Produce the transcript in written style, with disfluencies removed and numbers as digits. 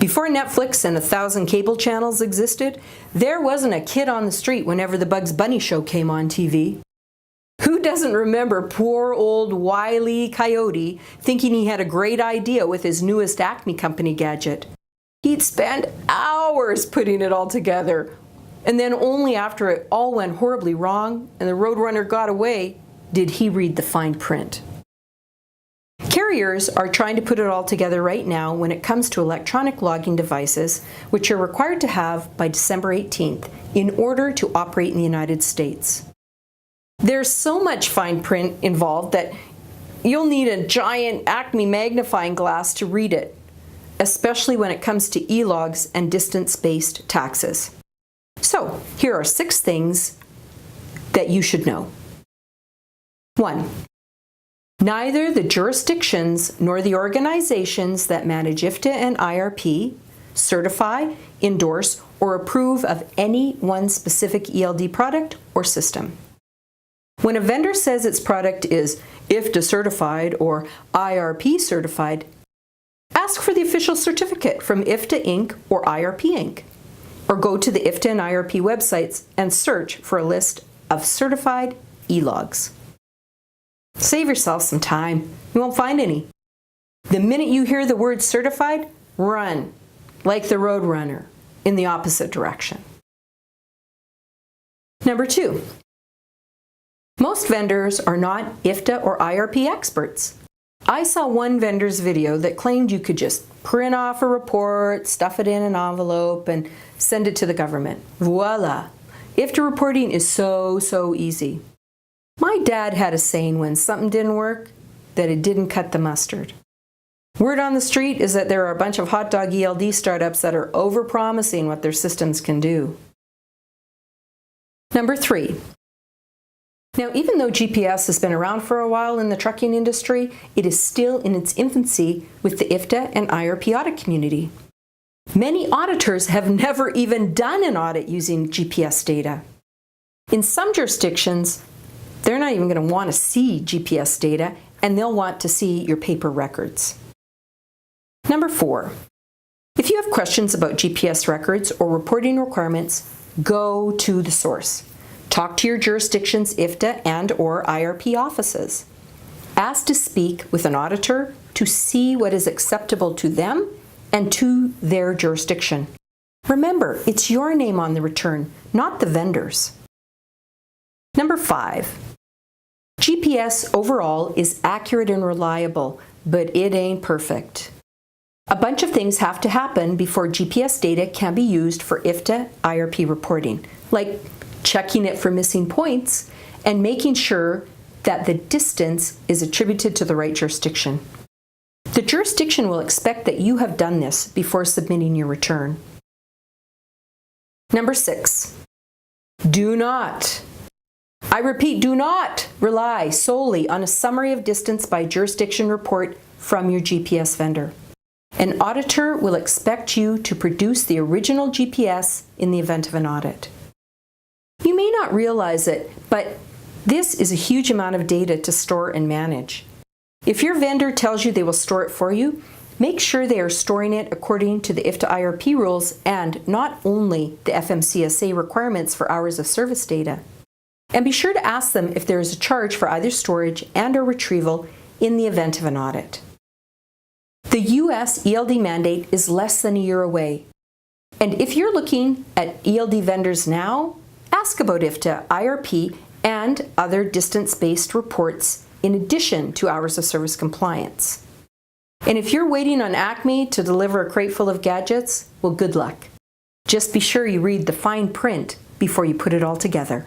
Before Netflix and 1,000 cable channels existed, there wasn't a kid on the street whenever the Bugs Bunny show came on TV. Who doesn't remember poor old Wile E. Coyote thinking he had a great idea with his newest Acme Company gadget? He'd spend hours putting it all together, and then only after it all went horribly wrong and the Roadrunner got away did he read the fine print. Carriers are trying to put it all together right now when it comes to electronic logging devices, which are required to have by December 18th in order to operate in the United States. There's so much fine print involved that you'll need a giant Acme magnifying glass to read it, especially when it comes to e-logs and distance-based taxes. So, here are 6 things that you should know. 1. Neither the jurisdictions nor the organizations that manage IFTA and IRP certify, endorse, or approve of any one specific ELD product or system. When a vendor says its product is IFTA certified or IRP certified, ask for the official certificate from IFTA Inc. or IRP Inc. Or go to the IFTA and IRP websites and search for a list of certified e-logs. Save yourself some time. You won't find any. The minute you hear the word certified, run, like the Roadrunner, in the opposite direction. Number 2. Most vendors are not IFTA or IRP experts. I saw one vendor's video that claimed you could just print off a report, stuff it in an envelope, and send it to the government. Voila! IFTA reporting is so easy. My dad had a saying when something didn't work, that it didn't cut the mustard. Word on the street is that there are a bunch of hot dog ELD startups that are over-promising what their systems can do. Number 3. Now, even though GPS has been around for a while in the trucking industry, it is still in its infancy with the IFTA and IRP audit community. Many auditors have never even done an audit using GPS data. In some jurisdictions, they're not even going to want to see GPS data, and they'll want to see your paper records. Number 4. If you have questions about GPS records or reporting requirements, go to the source. Talk to your jurisdiction's IFTA and or IRP offices. Ask to speak with an auditor to see what is acceptable to them and to their jurisdiction. Remember, it's your name on the return, not the vendor's. Number 5. GPS overall is accurate and reliable, but it ain't perfect. A bunch of things have to happen before GPS data can be used for IFTA IRP reporting, like checking it for missing points and making sure that the distance is attributed to the right jurisdiction. The jurisdiction will expect that you have done this before submitting your return. Number 6. Do not, I repeat, do not rely solely on a summary of distance by jurisdiction report from your GPS vendor. An auditor will expect you to produce the original GPS in the event of an audit. You may not realize it, but this is a huge amount of data to store and manage. If your vendor tells you they will store it for you, make sure they are storing it according to the IFTA IRP rules and not only the FMCSA requirements for hours of service data. And be sure to ask them if there is a charge for either storage and or retrieval in the event of an audit. The US ELD mandate is less than a year away. And if you're looking at ELD vendors now, ask about IFTA, IRP, and other distance-based reports in addition to hours of service compliance. And if you're waiting on Acme to deliver a crate full of gadgets, well, good luck. Just be sure you read the fine print before you put it all together.